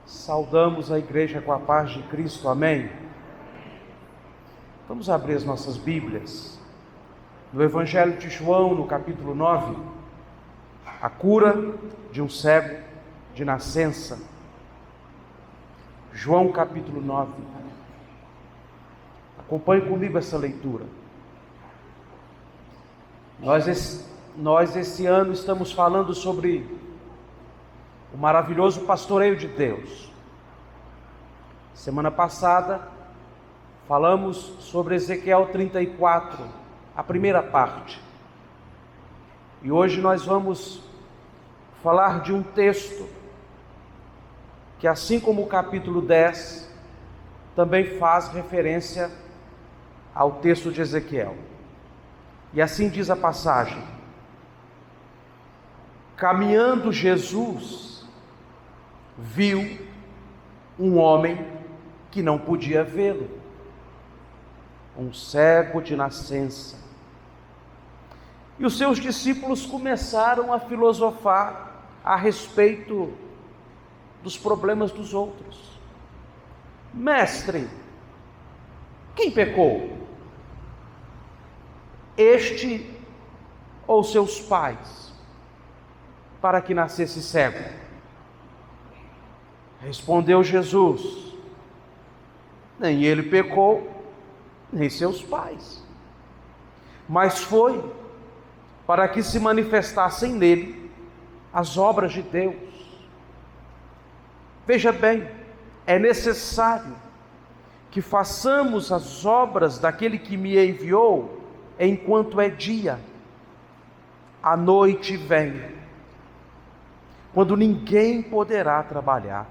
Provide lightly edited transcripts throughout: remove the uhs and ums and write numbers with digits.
Saudamos a igreja com a paz de Cristo, amém? Vamos abrir as nossas Bíblias. No Evangelho de João, no capítulo 9, a cura de um cego de nascença. João capítulo 9. Acompanhe comigo essa leitura. Nós esse ano estamos falando sobre o maravilhoso pastoreio de Deus. Semana passada falamos sobre Ezequiel 34, a primeira parte. E hoje nós vamos falar de um texto que, assim como o capítulo 10, também faz referência ao texto de Ezequiel. E assim diz a passagem: caminhando Jesus, viu um homem que não podia vê-lo, um cego de nascença. E os seus discípulos começaram a filosofar a respeito dos problemas dos outros. Mestre, quem pecou? Este ou seus pais, para que nascesse cego? Respondeu Jesus: nem ele pecou, nem seus pais, mas foi para que se manifestassem nele as obras de Deus. Veja bem, é necessário que façamos as obras daquele que me enviou enquanto é dia. A noite vem, quando ninguém poderá trabalhar.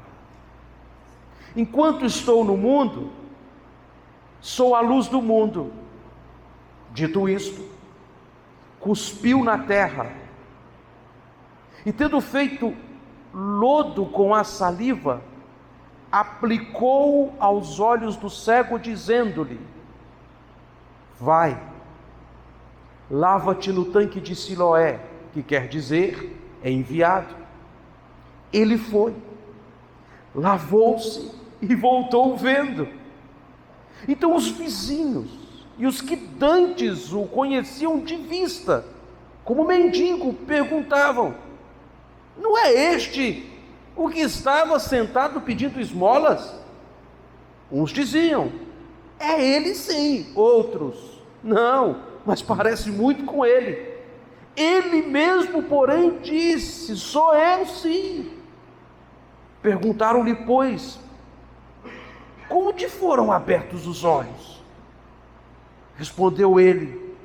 Enquanto estou no mundo, sou a luz do mundo. Dito isto, cuspiu na terra, e tendo feito lodo com a saliva, aplicou aos olhos do cego, dizendo-lhe: vai, lava-te no tanque de Siloé, que quer dizer, é enviado. Ele foi, lavou-se e voltou vendo. Então os vizinhos e os que dantes o conheciam de vista, como mendigo, perguntavam: não é este o que estava sentado pedindo esmolas? Uns diziam: é ele sim. Outros: não, mas parece muito com ele. Ele mesmo, porém, disse: sou eu sim. Perguntaram-lhe, pois, como te foram abertos os olhos? Respondeu ele: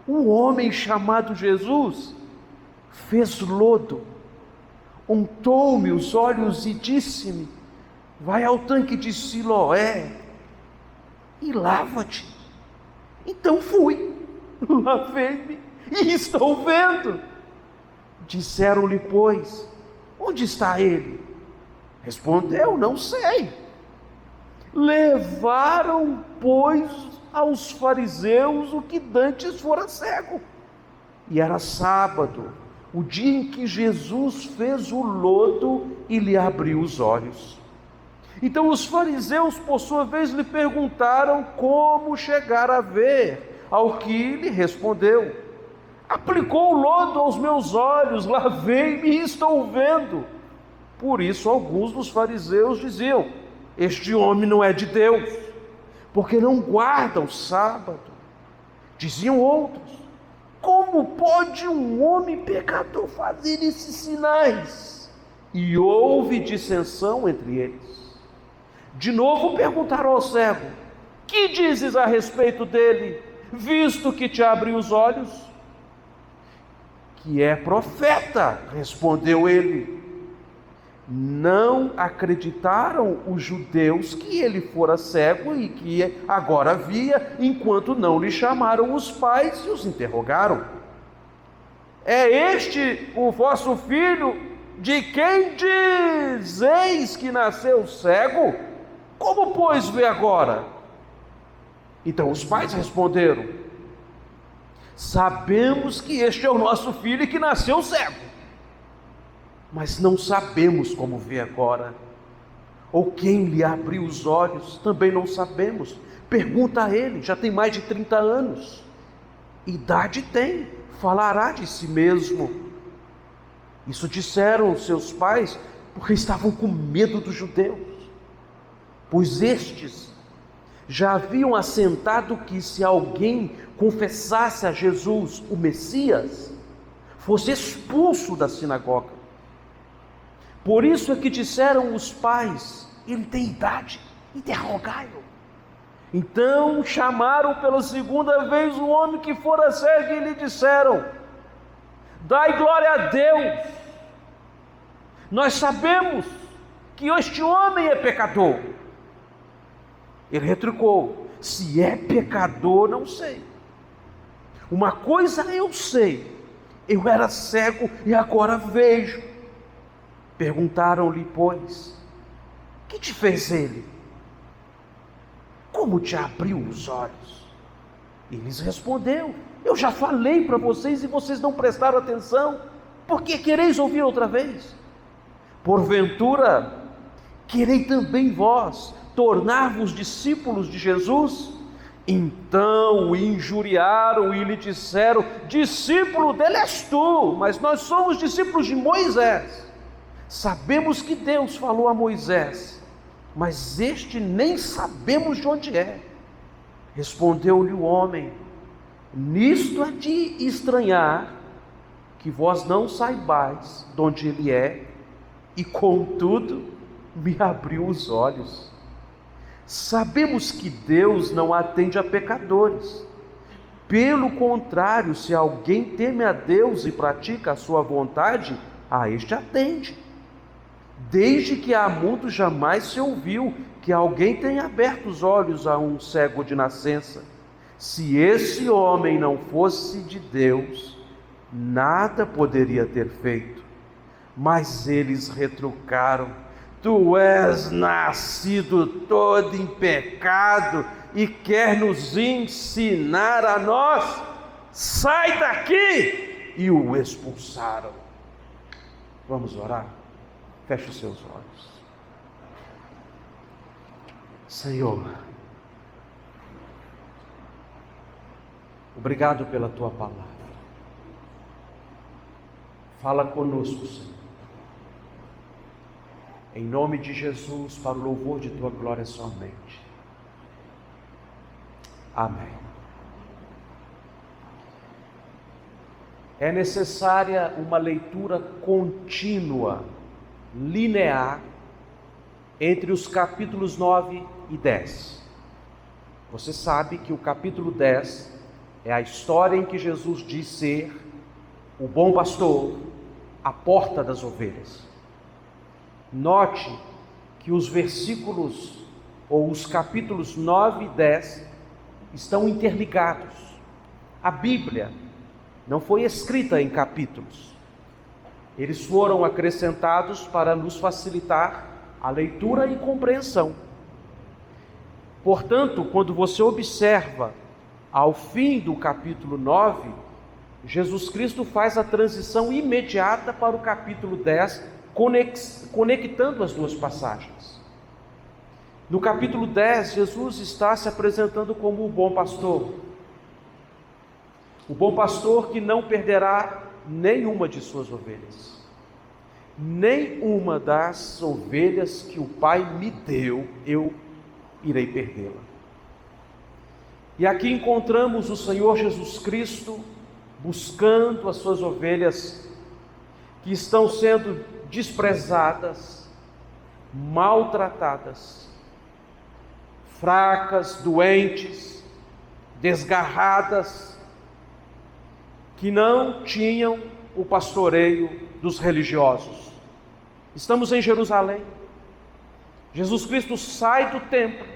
um homem chamado Jesus fez lodo, untou-me os olhos e disse-me: vai ao tanque de Siloé e lava-te. Então fui, lavei-me e estou vendo. Disseram-lhe, pois, onde está ele? Respondeu: não sei. Levaram, pois, aos fariseus o que dantes fora cego. E era sábado, o dia em que Jesus fez o lodo e lhe abriu os olhos. Então os fariseus, por sua vez, lhe perguntaram como chegar a ver, ao que lhe respondeu: aplicou o lodo aos meus olhos, lavei-me e estou vendo. Por isso alguns dos fariseus diziam: este homem não é de Deus, porque não guarda o sábado. Diziam outros: como pode um homem pecador fazer esses sinais? E houve dissensão entre eles. De novo perguntaram ao cego: que dizes a respeito dele, visto que te abriu os olhos? Que é profeta, respondeu ele. Não acreditaram os judeus que ele fora cego e que agora via, enquanto não lhe chamaram os pais e os interrogaram: é este o vosso filho, de quem dizeis que nasceu cego? Como, pois, vê agora? Então os pais responderam: sabemos que este é o nosso filho e que nasceu cego, mas não sabemos como vê agora. ou quem lhe abriu os olhos, também não sabemos. Pergunta a ele, já tem mais de 30 anos. Idade tem, falará de si mesmo. Isso disseram seus pais, porque estavam com medo dos judeus, pois estes já haviam assentado que se alguém confessasse a Jesus, o Messias, fosse expulso da sinagoga. Por isso é que disseram os pais, ele tem idade, interrogai-o. Então chamaram pela segunda vez o homem que fora cego e lhe disseram: dai glória a Deus, nós sabemos que este homem é pecador. Ele retrucou: se é pecador, não sei. Uma coisa eu sei, eu era cego e agora vejo. Perguntaram-lhe, pois, que te fez ele? Como te abriu os olhos? Ele lhes respondeu: eu já falei para vocês e vocês não prestaram atenção. Por que quereis ouvir outra vez? Porventura, querei também vós tornar-vos discípulos de Jesus? Então o injuriaram e lhe disseram: discípulo dele és tu, mas nós somos discípulos de Moisés. Sabemos que Deus falou a Moisés, mas este nem sabemos de onde é. Respondeu-lhe o homem: nisto é de estranhar que vós não saibais de onde ele é, e contudo me abriu os olhos. Sabemos que Deus não atende a pecadores. Pelo contrário, se alguém teme a Deus e pratica a sua vontade, a este atende. Desde que há muito jamais se ouviu que alguém tenha aberto os olhos a um cego de nascença. Se esse homem não fosse de Deus, nada poderia ter feito. Mas eles retrucaram: tu és nascido todo em pecado e quer nos ensinar a nós? Sai daqui! E o expulsaram. Vamos orar? Feche os seus olhos. Senhor, obrigado pela tua palavra. Fala conosco, Senhor. Em nome de Jesus, para o louvor de tua glória somente. Amém. É necessária uma leitura contínua, linear, entre os capítulos 9 e 10. Você sabe que o capítulo 10 é a história em que Jesus diz ser o bom pastor, a porta das ovelhas. Note que os versículos, ou os capítulos 9 e 10, estão interligados. A Bíblia não foi escrita em capítulos. Eles foram acrescentados para nos facilitar a leitura e compreensão. Portanto, quando você observa ao fim do capítulo 9, Jesus Cristo faz a transição imediata para o capítulo 10, conectando as duas passagens. No capítulo 10, Jesus está se apresentando como o bom pastor. O bom pastor que não perderá nenhuma de suas ovelhas. Nenhuma das ovelhas que o Pai me deu, eu irei perdê-la. E aqui encontramos o Senhor Jesus Cristo buscando as suas ovelhas que estão sendo desprezadas, maltratadas, fracas, doentes, desgarradas, que não tinham o pastoreio dos religiosos. Estamos em Jerusalém. Jesus Cristo sai do templo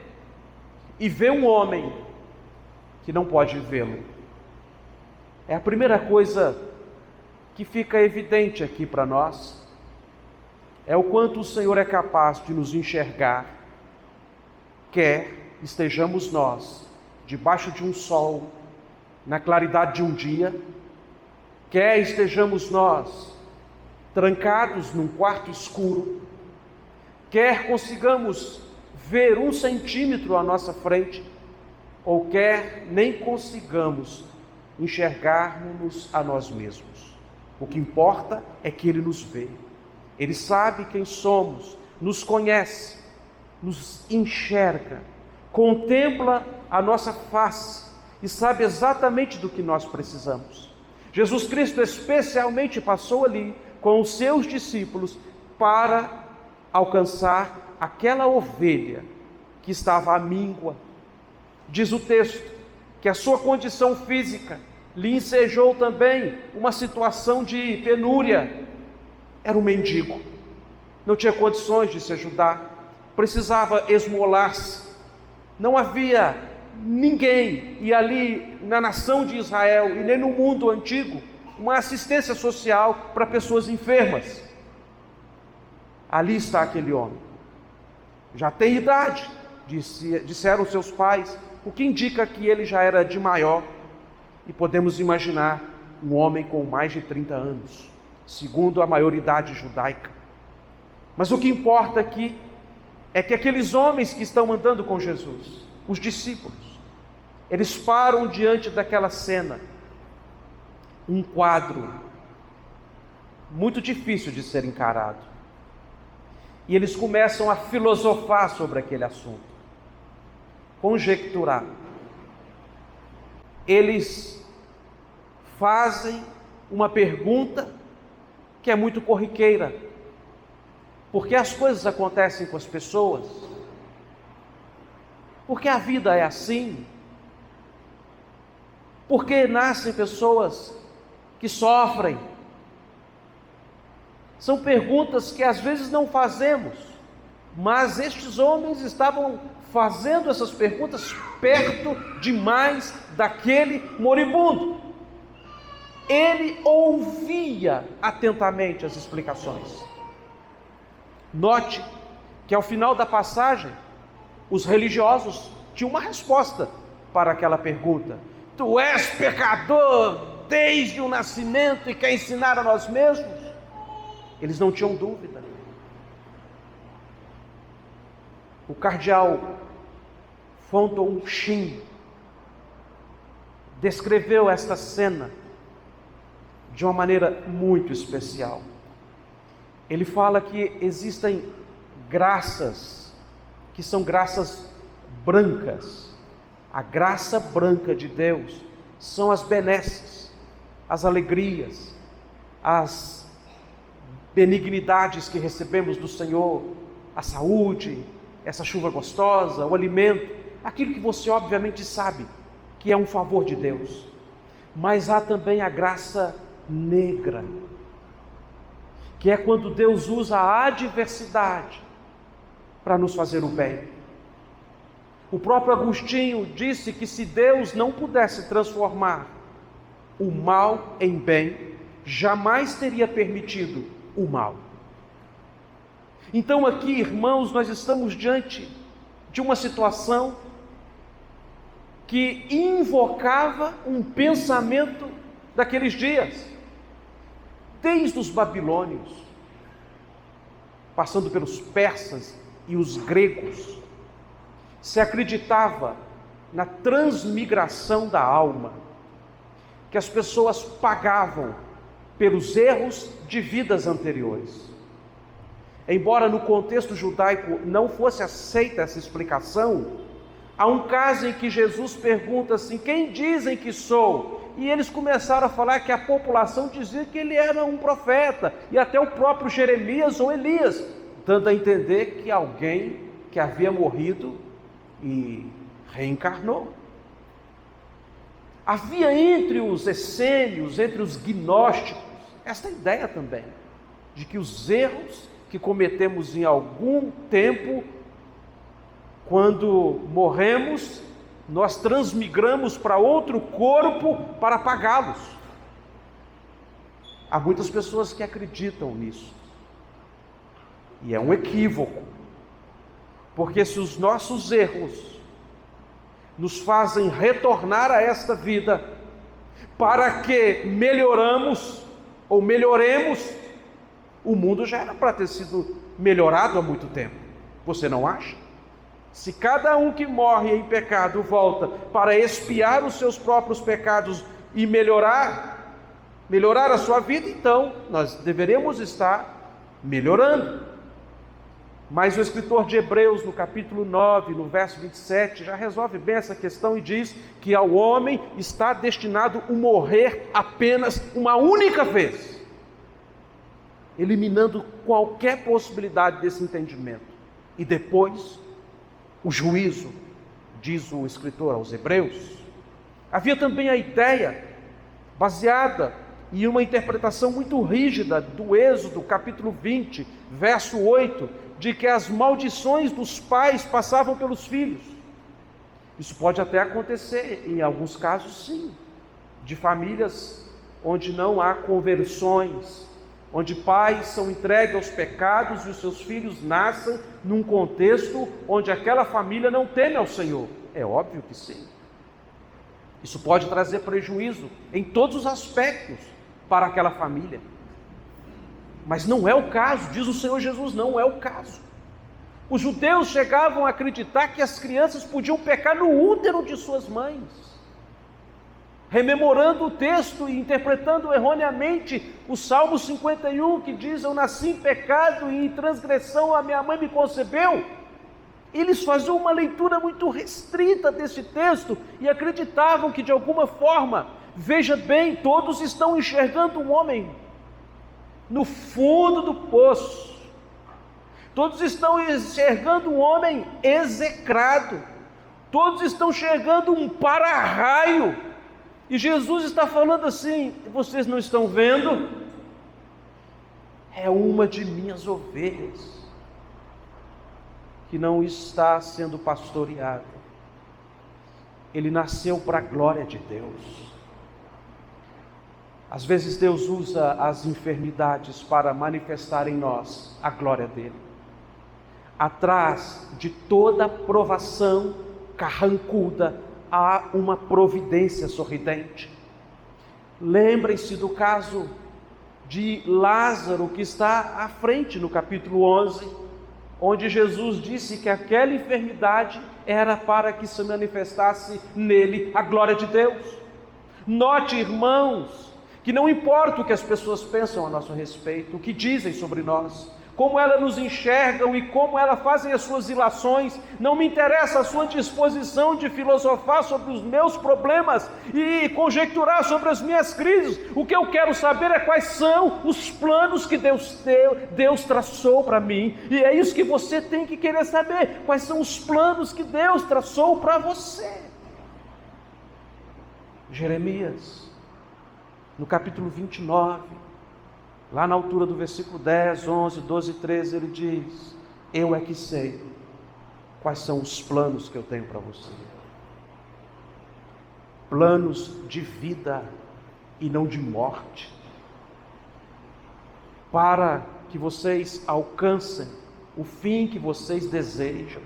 e vê um homem que não pode vê-lo. É a primeira coisa que fica evidente aqui para nós, é o quanto o Senhor é capaz de nos enxergar, quer estejamos nós debaixo de um sol, na claridade de um dia, quer estejamos nós trancados num quarto escuro, quer consigamos ver 1 centímetro à nossa frente, ou quer nem consigamos enxergarmos a nós mesmos. O que importa é que Ele nos vê. Ele sabe quem somos, nos conhece, nos enxerga, contempla a nossa face e sabe exatamente do que nós precisamos. Jesus Cristo especialmente passou ali com os seus discípulos para alcançar aquela ovelha que estava à míngua. Diz o texto que a sua condição física lhe ensejou também uma situação de penúria. Era um mendigo, não tinha condições de se ajudar, precisava esmolar-se. Não havia ninguém, e ali na nação de Israel e nem no mundo antigo, uma assistência social para pessoas enfermas. Ali está aquele homem, já tem idade, disseram seus pais, o que indica que ele já era de maior, e podemos imaginar um homem com mais de 30 anos, segundo a maioridade judaica. Mas o que importa aqui é que aqueles homens que estão andando com Jesus, os discípulos, eles param diante daquela cena, um quadro muito difícil de ser encarado, e eles começam a filosofar sobre aquele assunto, conjecturar. Eles fazem uma pergunta que é muito corriqueira, porque as coisas acontecem com as pessoas, porque a vida é assim, porque nascem pessoas que sofrem. São perguntas que às vezes não fazemos, mas estes homens estavam fazendo essas perguntas perto demais daquele moribundo. Ele ouvia atentamente as explicações. Note que ao final da passagem, os religiosos tinham uma resposta para aquela pergunta. Tu és pecador desde o nascimento e quer ensinar a nós mesmos? Eles não tinham dúvida. O cardeal Fontaine Shin descreveu esta cena de uma maneira muito especial. Ele fala que existem graças que são graças brancas. A graça branca de Deus são as benesses, as alegrias, as benignidades que recebemos do Senhor, a saúde, essa chuva gostosa, o alimento, aquilo que você obviamente sabe que é um favor de Deus. Mas há também a graça negra, que é quando Deus usa a adversidade para nos fazer o bem. O próprio Agostinho disse que se Deus não pudesse transformar o mal em bem, jamais teria permitido o mal. Então aqui, irmãos, nós estamos diante de uma situação que invocava um pensamento daqueles dias, desde os babilônios, passando pelos persas e os gregos. Se acreditava na transmigração da alma, que as pessoas pagavam pelos erros de vidas anteriores. Embora no contexto judaico não fosse aceita essa explicação, há um caso em que Jesus pergunta assim: quem dizem que sou? E eles começaram a falar que a população dizia que ele era um profeta, e até o próprio Jeremias ou Elias, dando a entender que alguém que havia morrido e reencarnou. Havia entre os essênios, entre os gnósticos, esta ideia também, de que os erros que cometemos em algum tempo, quando morremos, nós transmigramos para outro corpo para pagá-los. Há muitas pessoas que acreditam nisso, e é um equívoco, porque se os nossos erros nos fazem retornar a esta vida, para que melhoremos ou melhoremos, o mundo já era para ter sido melhorado há muito tempo. Você não acha? Se cada um que morre em pecado volta para expiar os seus próprios pecados e melhorar a sua vida, então nós deveremos estar melhorando. Mas o escritor de Hebreus, no capítulo 9, no verso 27, já resolve bem essa questão e diz que ao homem está destinado o morrer apenas uma única vez, eliminando qualquer possibilidade desse entendimento. E depois, o juízo, diz o escritor aos Hebreus. Havia também a ideia, baseada em uma interpretação muito rígida do Êxodo, capítulo 20, verso 8, de que as maldições dos pais passavam pelos filhos. Isso pode até acontecer, em alguns casos sim, de famílias onde não há conversões, onde pais são entregues aos pecados e os seus filhos nascem num contexto onde aquela família não teme ao Senhor. É óbvio que sim. Isso pode trazer prejuízo em todos os aspectos para aquela família. Mas não é o caso, diz o Senhor Jesus, não é o caso. Os judeus chegavam a acreditar que as crianças podiam pecar no útero de suas mães. Rememorando o texto e interpretando erroneamente o Salmo 51, que diz: eu nasci em pecado e em transgressão a minha mãe me concebeu. Eles faziam uma leitura muito restrita desse texto e acreditavam que de alguma forma, veja bem, todos estão enxergando um homem no fundo do poço, todos estão enxergando um homem execrado, todos estão enxergando um para-raio, e Jesus está falando assim: vocês não estão vendo? É uma de minhas ovelhas que não está sendo pastoreada. Ele nasceu para a glória de Deus. Às vezes Deus usa as enfermidades para manifestar em nós a glória dele. Atrás de toda provação carrancuda há uma providência sorridente. Lembrem-se do caso de Lázaro, que está à frente no capítulo 11, onde Jesus disse que aquela enfermidade era para que se manifestasse nele a glória de Deus. Note, irmãos, que não importa o que as pessoas pensam a nosso respeito, o que dizem sobre nós, como elas nos enxergam e como elas fazem as suas ilações, não me interessa a sua disposição de filosofar sobre os meus problemas e conjecturar sobre as minhas crises. O que eu quero saber é quais são os planos que Deus traçou para mim, e é isso que você tem que querer saber: quais são os planos que Deus traçou para você. Jeremias, no capítulo 29, lá na altura do versículo 10, 11, 12 e 13, ele diz: eu é que sei quais são os planos que eu tenho para você. Planos de vida e não de morte, para que vocês alcancem o fim que vocês desejam.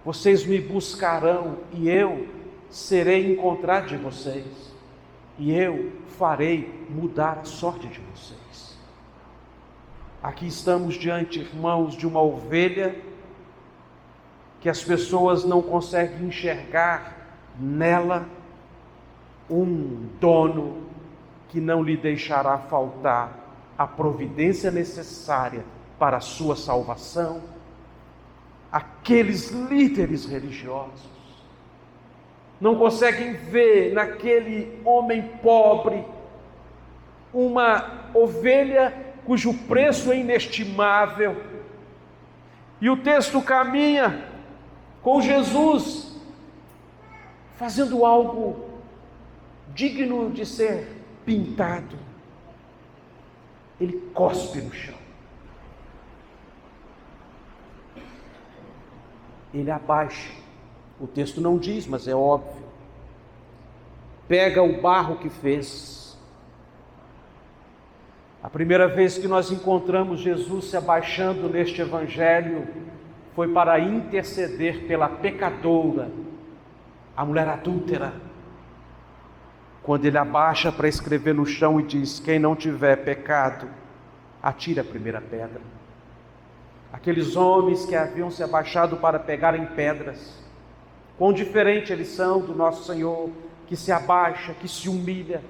Vocês me buscarão e eu serei encontrado de vocês, e eu farei mudar a sorte de vocês. Aqui estamos diante, irmãos, de uma ovelha que as pessoas não conseguem enxergar nela um dono que não lhe deixará faltar a providência necessária para a sua salvação. Aqueles líderes religiosos não conseguem ver naquele homem pobre uma ovelha cujo preço é inestimável. E o texto caminha com Jesus fazendo algo digno de ser pintado. Ele cospe no chão. Ele abaixa. O texto não diz, mas é óbvio. Pega o barro que fez. A primeira vez que nós encontramos Jesus se abaixando neste evangelho foi para interceder pela pecadora, a mulher adúltera. Quando ele abaixa para escrever no chão e diz: quem não tiver pecado, atire a primeira pedra. Aqueles homens que haviam se abaixado para pegarem pedras, quão diferente eles são do nosso Senhor, que se abaixa, que se humilha,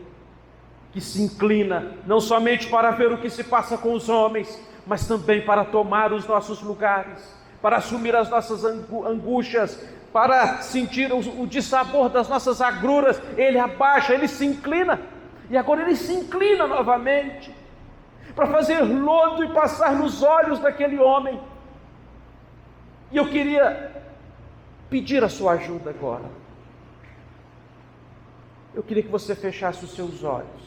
que se inclina, não somente para ver o que se passa com os homens, mas também para tomar os nossos lugares, para assumir as nossas angústias, para sentir o dissabor das nossas agruras. Ele abaixa, ele se inclina, e agora ele se inclina novamente, para fazer lodo e passar nos olhos daquele homem. E eu queria pedir a sua ajuda agora. Eu queria que você fechasse os seus olhos,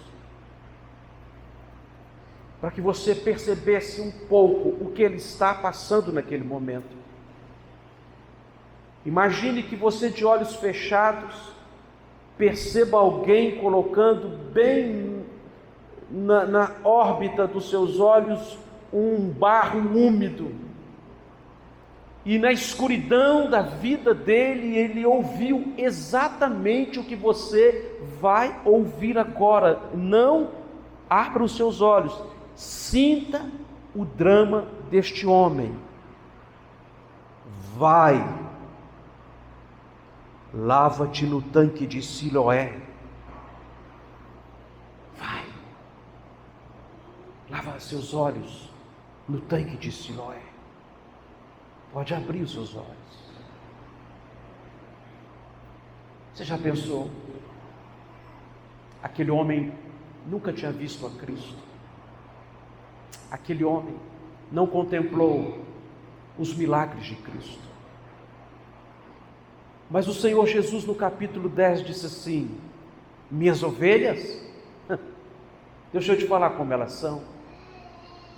para que você percebesse um pouco o que ele está passando naquele momento. Imagine que você, de olhos fechados, perceba alguém colocando bem na órbita dos seus olhos um barro úmido, e na escuridão da vida dele, ele ouviu exatamente o que você vai ouvir agora. Não abra os seus olhos, sinta o drama deste homem. Vai, lava-te no tanque de Siloé. Vai, lava seus olhos no tanque de Siloé. Pode abrir os seus olhos. Você já pensou? Aquele homem nunca tinha visto a Cristo. Aquele homem não contemplou os milagres de Cristo. Mas o Senhor Jesus, no capítulo 10, disse assim: minhas ovelhas, deixa eu te falar como elas são.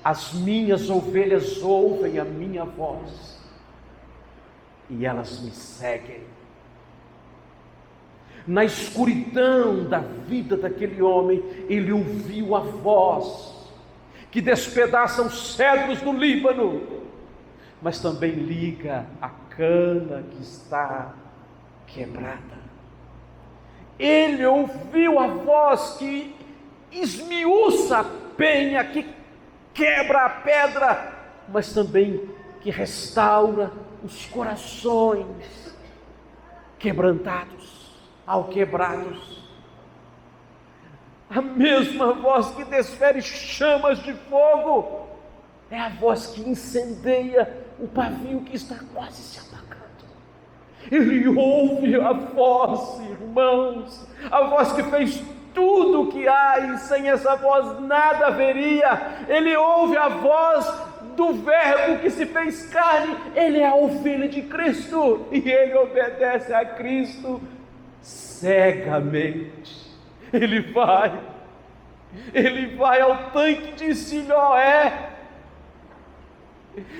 As minhas ovelhas ouvem a minha voz, e elas me seguem. Na escuridão da vida daquele homem, ele ouviu a voz que despedaça os cedros do Líbano, mas também liga a cana que está quebrada. Ele ouviu a voz que esmiuça a penha, que quebra a pedra, mas também que restaura os corações quebrantados, alquebrados. A mesma voz que desfere chamas de fogo é a voz que incendeia o pavio que está quase se apagando. Ele ouve a voz, irmãos, a voz que fez tudo o que há, e sem essa voz nada haveria. Ele ouve a voz do Verbo que se fez carne. Ele é a ovelha de Cristo, e ele obedece a Cristo cegamente. Ele vai ao tanque de Siloé.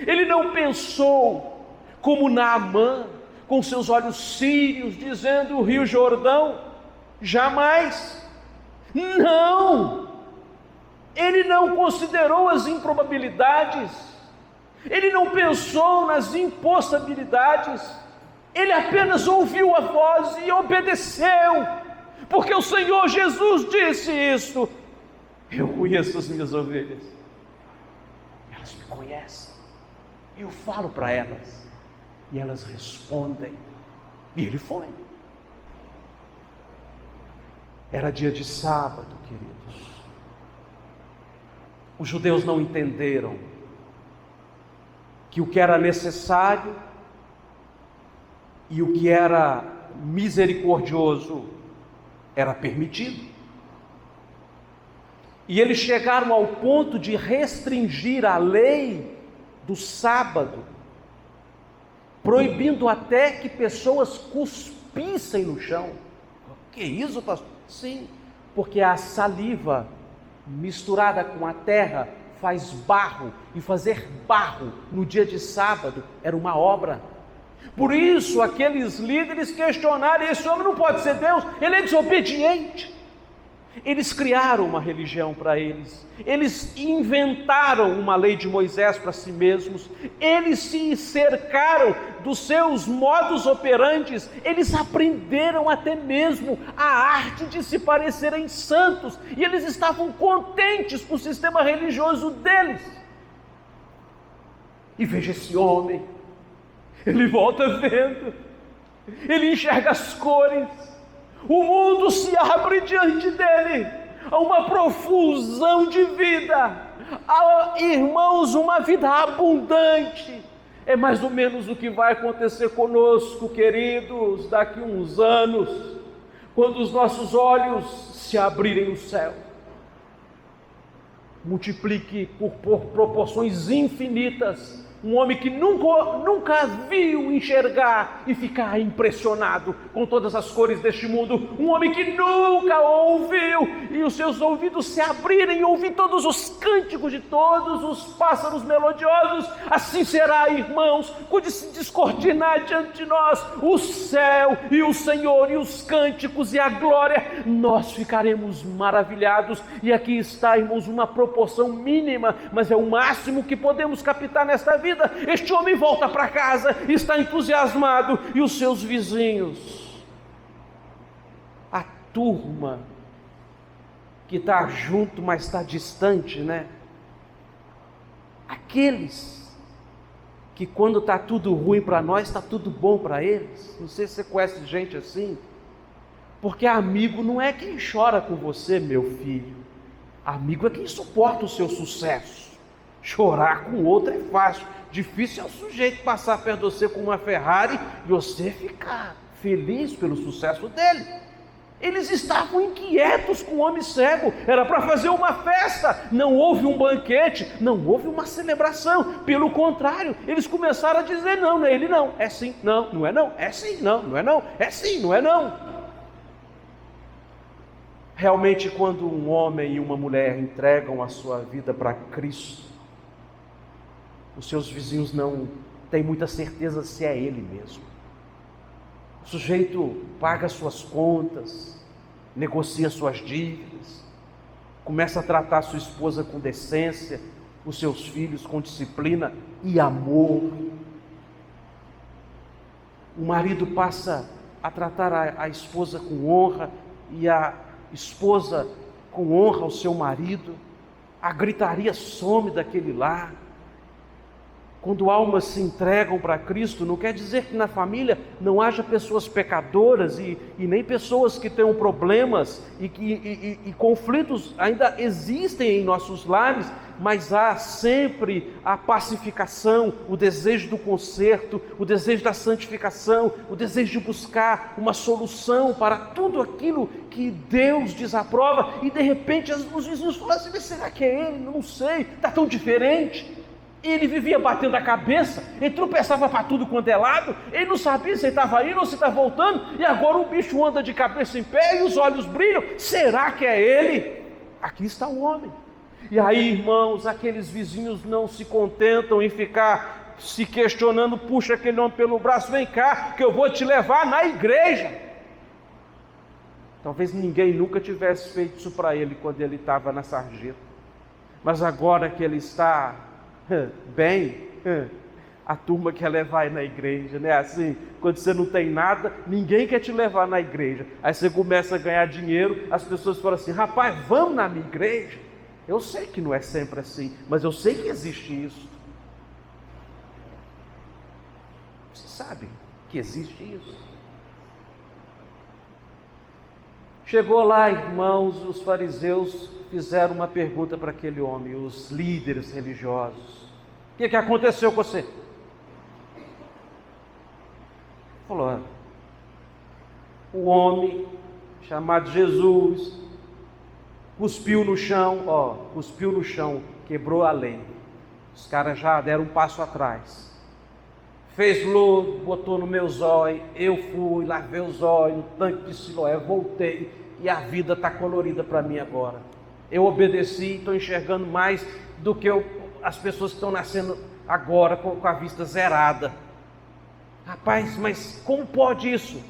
Ele não pensou como Naamã, com seus olhos sírios, dizendo: o rio Jordão, jamais. Não, ele não considerou as improbabilidades, ele não pensou nas impossibilidades, ele apenas ouviu a voz e obedeceu, porque o Senhor Jesus disse isso: eu conheço as minhas ovelhas, elas me conhecem, eu falo para elas, e elas respondem. E ele foi. Era dia de sábado, queridos. Os judeus não entenderam que o que era necessário e o que era misericordioso era permitido. E eles chegaram ao ponto de restringir a lei do sábado, proibindo até que pessoas cuspissem no chão. Que isso, pastor? Sim, porque a saliva misturada com a terra faz barro, e fazer barro no dia de sábado era uma obra. Por isso aqueles líderes questionaram: esse homem não pode ser Deus, ele é desobediente. Eles criaram uma religião para eles, eles inventaram uma lei de Moisés para si mesmos, eles se cercaram dos seus modus operantes, eles aprenderam até mesmo a arte de se parecerem santos, e eles estavam contentes com o sistema religioso deles. e veja esse homem. Ele volta vendo, ele enxerga as cores, o mundo se abre diante dele, há uma profusão de vida, há, irmãos, uma vida abundante. É mais ou menos o que vai acontecer conosco, queridos, daqui a uns anos, quando os nossos olhos se abrirem no céu. Multiplique por proporções infinitas um homem que nunca viu enxergar e ficar impressionado com todas as cores deste mundo, um homem que nunca ouviu e os seus ouvidos se abrirem e ouvir todos os cânticos de todos os pássaros melodiosos. Assim será, irmãos, quando se descortinar diante de nós o céu e o Senhor e os cânticos e a glória, nós ficaremos maravilhados. E aqui está, irmãos, uma proporção mínima, mas é o máximo que podemos captar nesta vida. Este homem volta para casa, está entusiasmado, e os seus vizinhos, a turma que está junto, mas está distante, né? Aqueles que quando está tudo ruim para nós, está tudo bom para eles. Não sei se você conhece gente assim, porque amigo não é quem chora com você, meu filho. Amigo é quem suporta o seu sucesso. Chorar com o outro é fácil, difícil é o sujeito passar perto de você com uma Ferrari e você ficar feliz pelo sucesso dele. Eles estavam inquietos com o homem cego, era para fazer uma festa, não houve um banquete, não houve uma celebração, pelo contrário, eles começaram a dizer: não, não é ele não, é sim, não, não é não, é sim, não, não é não, é sim, não é não. Realmente, quando um homem e uma mulher entregam a sua vida para Cristo, os seus vizinhos não têm muita certeza se é ele mesmo. O sujeito paga suas contas, negocia suas dívidas, começa a tratar sua esposa com decência, os seus filhos com disciplina e amor. O marido passa a tratar a esposa com honra e a esposa com honra ao seu marido. A gritaria some daquele lar. Quando almas se entregam para Cristo, não quer dizer que na família não haja pessoas pecadoras e nem pessoas que tenham problemas e conflitos ainda existem em nossos lares, mas há sempre a pacificação, o desejo do conserto, o desejo da santificação, o desejo de buscar uma solução para tudo aquilo que Deus desaprova. E de repente os vizinhos falam assim: mas será que é ele? Não sei, está tão diferente. Ele vivia batendo a cabeça, ele tropeçava para tudo quanto é lado, ele não sabia se ele estava indo ou se estava voltando, e agora o bicho anda de cabeça em pé e os olhos brilham. Será que é ele? Aqui está o homem. E aí, irmãos, aqueles vizinhos não se contentam em ficar se questionando: puxa aquele homem pelo braço, vem cá, que eu vou te levar na igreja. Talvez ninguém nunca tivesse feito isso para ele quando ele estava na sarjeta, mas agora que ele está bem, a turma quer levar ele na igreja, né? Assim, quando você não tem nada, ninguém quer te levar na igreja. Aí você começa a ganhar dinheiro, as pessoas falam assim: rapaz, vamos na minha igreja. Eu sei que não é sempre assim, mas eu sei que existe isso. Você sabe que existe isso? Chegou lá, irmãos, os fariseus fizeram uma pergunta para aquele homem, os líderes religiosos: o que aconteceu com você? Falou: o homem chamado Jesus cuspiu no chão, quebrou a lei. Os caras já deram um passo atrás. Fez lodo, botou no meu zóio, eu fui, lavei o zóio no tanque de Siloé, voltei e a vida está colorida para mim agora. Eu obedeci, estou enxergando mais do que as pessoas que estão nascendo agora com a vista zerada. Rapaz, mas como pode isso?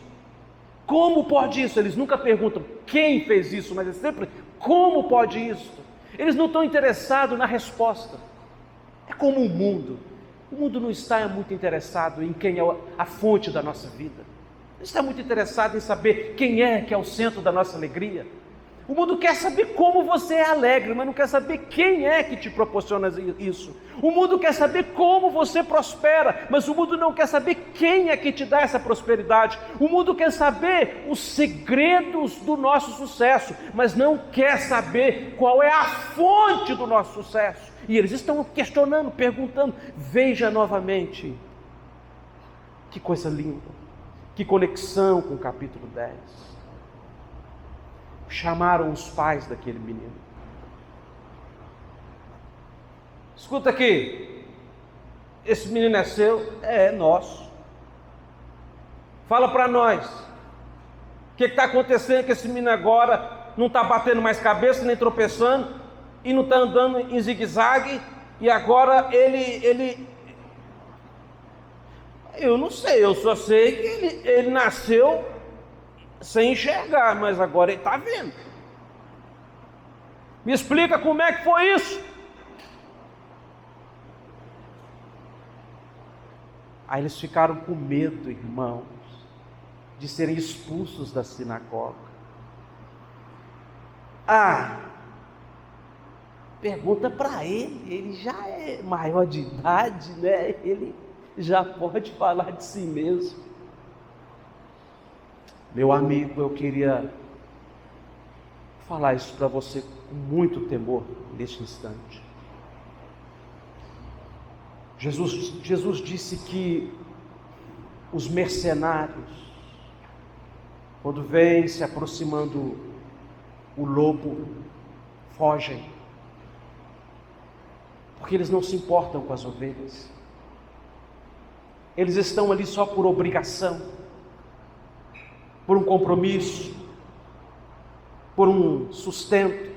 Como pode isso? Eles nunca perguntam quem fez isso, mas é sempre como pode isso? Eles não estão interessados na resposta. É como o mundo não está muito interessado em quem é a fonte da nossa vida. Ele está muito interessado em saber quem é que é o centro da nossa alegria. O mundo quer saber como você é alegre, mas não quer saber quem é que te proporciona isso. O mundo quer saber como você prospera, mas o mundo não quer saber quem é que te dá essa prosperidade. O mundo quer saber os segredos do nosso sucesso, mas não quer saber qual é a fonte do nosso sucesso. E eles estão questionando, perguntando. Veja novamente. Que coisa linda. Que conexão com o capítulo 10. Chamaram os pais daquele menino. Escuta aqui, esse menino é seu? É nosso. Fala para nós, o que está acontecendo que esse menino agora não está batendo mais cabeça, nem tropeçando, e não está andando em zigue-zague, e agora ele... Eu não sei, eu só sei que ele nasceu sem enxergar, mas agora ele está vendo. Me explica como é que foi isso? Aí eles ficaram com medo, irmãos, de serem expulsos da sinagoga. Pergunta para ele já é maior de idade, né? Ele já pode falar de si mesmo. Meu amigo, eu queria falar isso para você com muito temor neste instante. Jesus disse que os mercenários, quando vem se aproximando o lobo, fogem, porque eles não se importam com as ovelhas. Eles estão ali só por obrigação, por um compromisso, por um sustento.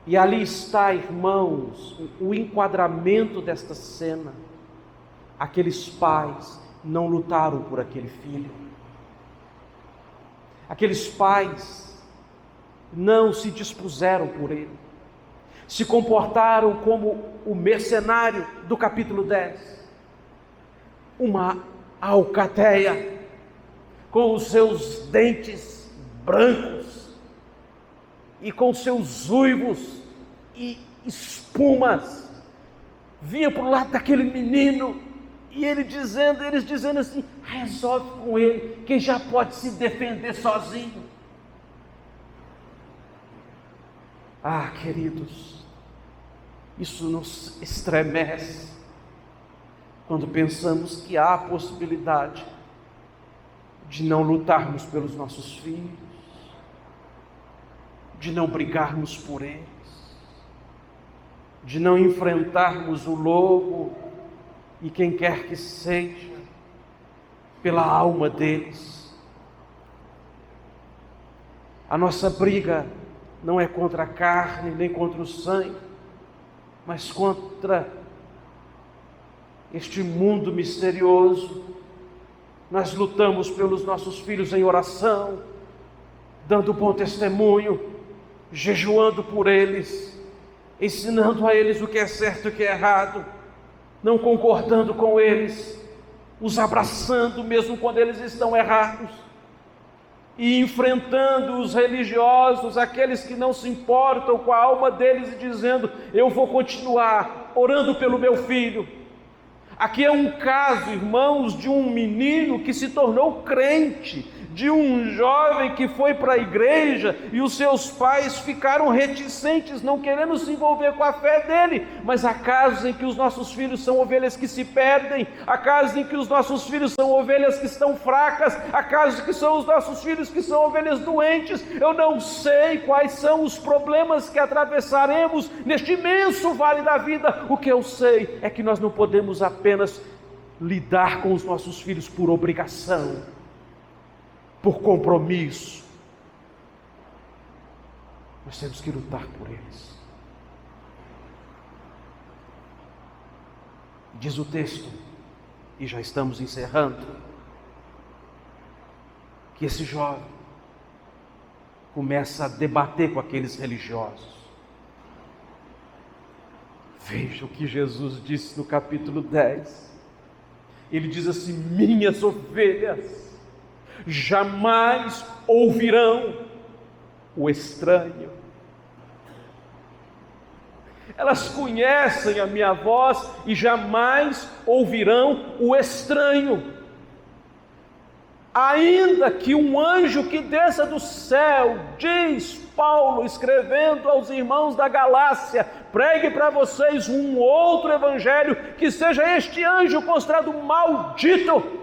E ali está, irmãos, o enquadramento desta cena. Aqueles pais não lutaram por aquele filho. Aqueles pais não se dispuseram por ele. Se comportaram como o mercenário do capítulo 10. Uma alcateia com os seus dentes brancos e com seus uivos e espumas, vinha para o lado daquele menino e eles dizendo assim: resolve com ele, que já pode se defender sozinho. Queridos, isso nos estremece quando pensamos que há a possibilidade de não lutarmos pelos nossos filhos, de não brigarmos por eles, de não enfrentarmos o lobo e quem quer que seja, pela alma deles. A nossa briga não é contra a carne, nem contra o sangue, mas contra este mundo misterioso. Nós lutamos pelos nossos filhos em oração, dando bom testemunho, jejuando por eles, ensinando a eles o que é certo e o que é errado, não concordando com eles, os abraçando mesmo quando eles estão errados, e enfrentando os religiosos, aqueles que não se importam com a alma deles, e dizendo: eu vou continuar orando pelo meu filho. Aqui é um caso, irmãos, de um menino que se tornou crente, de um jovem que foi para a igreja e os seus pais ficaram reticentes, não querendo se envolver com a fé dele. Mas há casos em que os nossos filhos são ovelhas que se perdem, há casos em que os nossos filhos são ovelhas que estão fracas, há casos que são os nossos filhos que são ovelhas doentes. Eu não sei quais são os problemas que atravessaremos neste imenso vale da vida. O que eu sei é que nós não podemos apenas lidar com os nossos filhos por obrigação, por compromisso. Nós temos que lutar por eles. Diz o texto, e já estamos encerrando, que esse jovem começa a debater com aqueles religiosos. Veja o que Jesus disse no capítulo 10. Ele diz assim: minhas ovelhas jamais ouvirão o estranho. Elas conhecem a minha voz e jamais ouvirão o estranho. Ainda que um anjo que desça do céu, diz Paulo, escrevendo aos irmãos da Galácia, pregue para vocês um outro evangelho, que seja este anjo considerado maldito.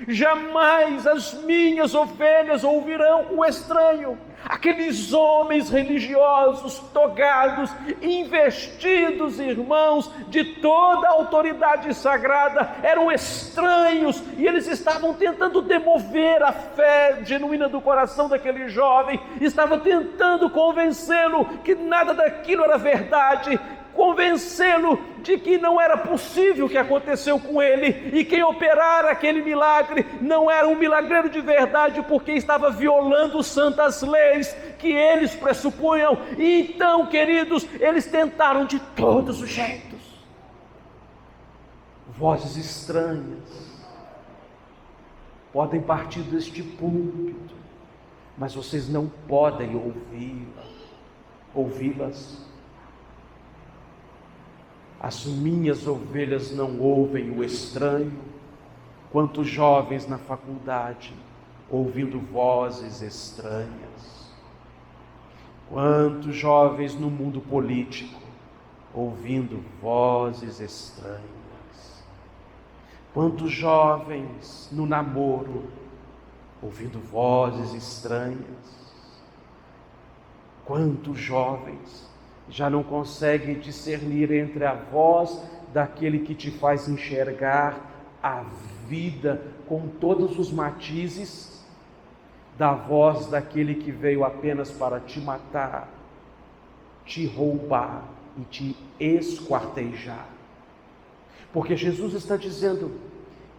Jamais as minhas ovelhas ouvirão o estranho. Aqueles homens religiosos, togados, investidos, irmãos, de toda a autoridade sagrada, eram estranhos, e eles estavam tentando demover a fé genuína do coração daquele jovem, estavam tentando convencê-lo que nada daquilo era verdade, convencê-lo de que não era possível o que aconteceu com ele, e quem operara aquele milagre não era um milagreiro de verdade, porque estava violando santas leis que eles pressupunham. E então, queridos, eles tentaram de todos os jeitos. Vozes estranhas podem partir deste púlpito, mas vocês não podem ouvi-las. As minhas ovelhas não ouvem o estranho. Quantos jovens na faculdade ouvindo vozes estranhas. Quantos jovens no mundo político ouvindo vozes estranhas. Quantos jovens no namoro ouvindo vozes estranhas. Quantos jovens já não consegue discernir entre a voz daquele que te faz enxergar a vida com todos os matizes, da voz daquele que veio apenas para te matar, te roubar e te esquartejar. Porque Jesus está dizendo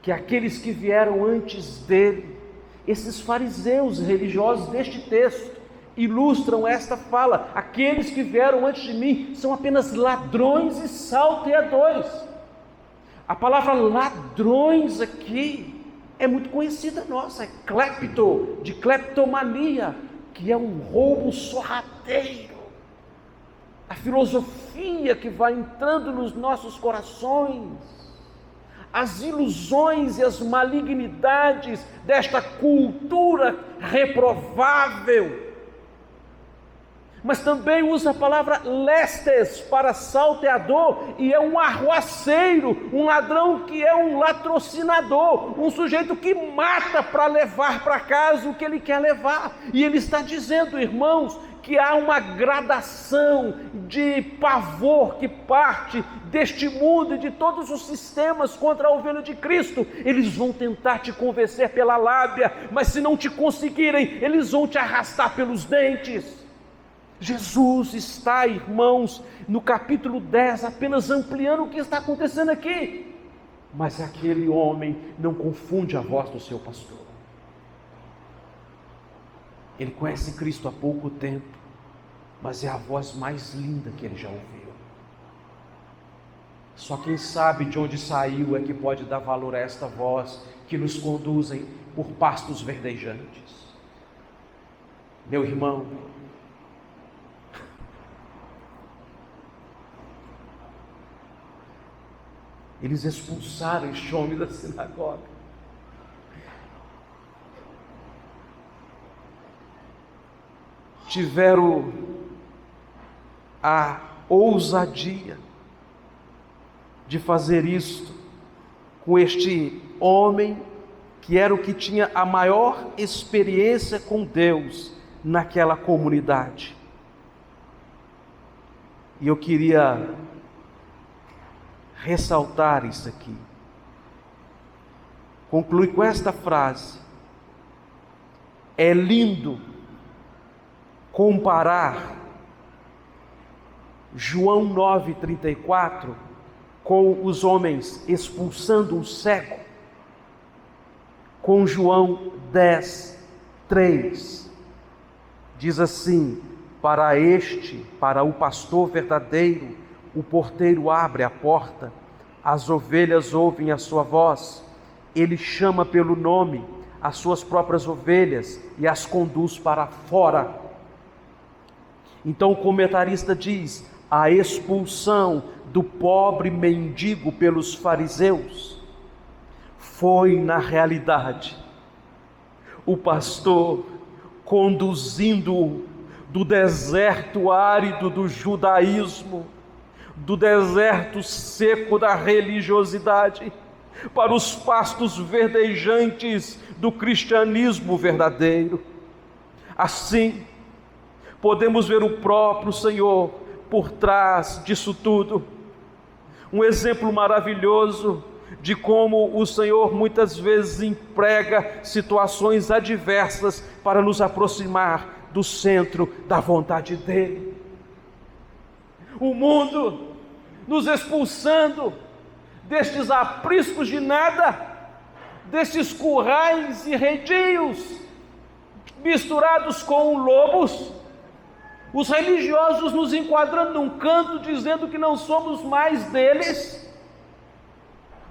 que aqueles que vieram antes dele, esses fariseus religiosos deste texto, ilustram esta fala: aqueles que vieram antes de mim são apenas ladrões e salteadores. A palavra ladrões aqui é muito conhecida nossa, é clepto, de cleptomania, que é um roubo sorrateiro. A filosofia que vai entrando nos nossos corações, as ilusões e as malignidades desta cultura reprovável. Mas também usa a palavra lestes para salteador, e é um arruaceiro, um ladrão que é um latrocinador, um sujeito que mata para levar para casa o que ele quer levar. E ele está dizendo, irmãos, que há uma gradação de pavor que parte deste mundo e de todos os sistemas contra a ovelha de Cristo. Eles vão tentar te convencer pela lábia, mas se não te conseguirem, eles vão te arrastar pelos dentes. Jesus está, irmãos, no capítulo 10, apenas ampliando o que está acontecendo aqui. Mas aquele homem não confunde a voz do seu pastor. Ele conhece Cristo há pouco tempo, mas é a voz mais linda que ele já ouviu. Só quem sabe de onde saiu é que pode dar valor a esta voz que nos conduzem por pastos verdejantes. Meu irmão, eles expulsaram este homem da sinagoga. Tiveram a ousadia de fazer isto com este homem que era o que tinha a maior experiência com Deus naquela comunidade. E eu queria ressaltar isso aqui. Conclui com esta frase: é lindo comparar João 9,34 com os homens expulsando o cego, com João 10:3. Diz assim: para o pastor verdadeiro, o porteiro abre a porta, as ovelhas ouvem a sua voz, ele chama pelo nome, as suas próprias ovelhas e as conduz para fora. Então o comentarista diz: a expulsão do pobre mendigo pelos fariseus foi, na realidade, o pastor conduzindo-o do deserto árido do judaísmo, do deserto seco da religiosidade, para os pastos verdejantes do cristianismo verdadeiro. Assim, podemos ver o próprio Senhor por trás disso tudo. Um exemplo maravilhoso de como o Senhor muitas vezes emprega situações adversas para nos aproximar do centro da vontade dEle. O mundo nos expulsando destes apriscos de nada, destes currais e redios misturados com lobos, os religiosos nos enquadrando num canto, dizendo que não somos mais deles.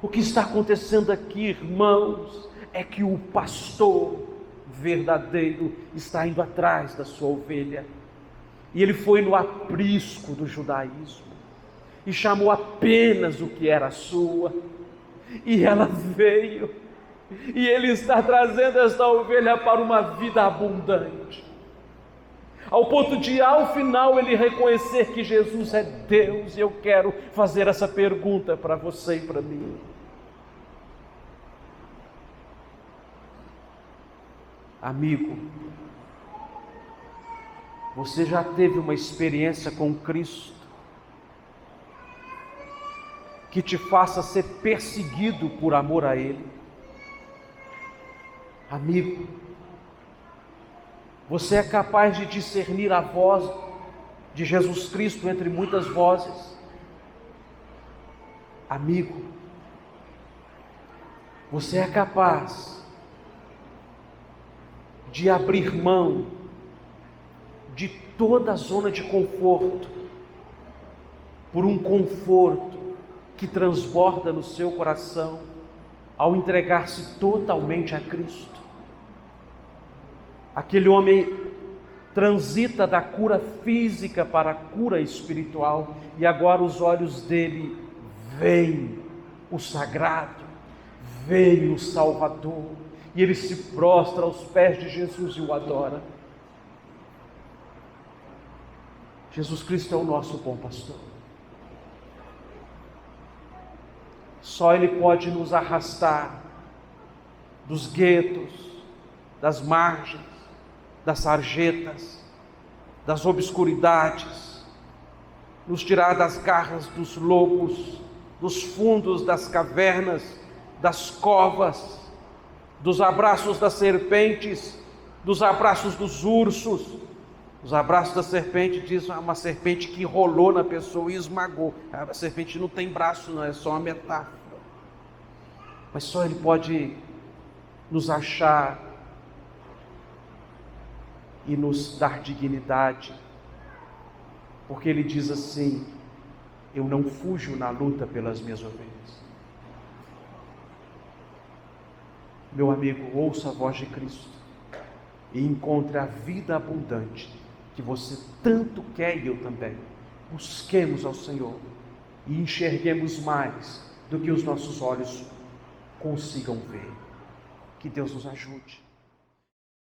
O que está acontecendo aqui, irmãos, é que o pastor verdadeiro está indo atrás da sua ovelha, e ele foi no aprisco do judaísmo e chamou apenas o que era sua, e ela veio, e ele está trazendo esta ovelha para uma vida abundante, ao ponto de ao final ele reconhecer que Jesus é Deus. E eu quero fazer essa pergunta para você e para mim: amigo, você já teve uma experiência com Cristo que te faça ser perseguido por amor a Ele? Amigo, você é capaz de discernir a voz de Jesus Cristo entre muitas vozes? Amigo, você é capaz de abrir mão de toda a zona de conforto por um conforto que transborda no seu coração ao entregar-se totalmente a Cristo? Aquele homem transita da cura física para a cura espiritual, e agora os olhos dele veem o sagrado, veem o Salvador, e ele se prostra aos pés de Jesus e o adora. Jesus Cristo é o nosso bom pastor. Só Ele pode nos arrastar dos guetos, das margens, das sarjetas, das obscuridades, nos tirar das garras dos lobos, dos fundos das cavernas, das covas, dos abraços das serpentes, dos abraços dos ursos. Os abraços da serpente, diz uma serpente que enrolou na pessoa e esmagou. A serpente não tem braço, não, é só uma metáfora. Mas só Ele pode nos achar e nos dar dignidade, porque Ele diz assim: eu não fujo na luta pelas minhas ovelhas. Meu amigo, ouça a voz de Cristo e encontre a vida abundante que você tanto quer, e eu também. Busquemos ao Senhor e enxerguemos mais do que os nossos olhos consigam ver. Que Deus nos ajude.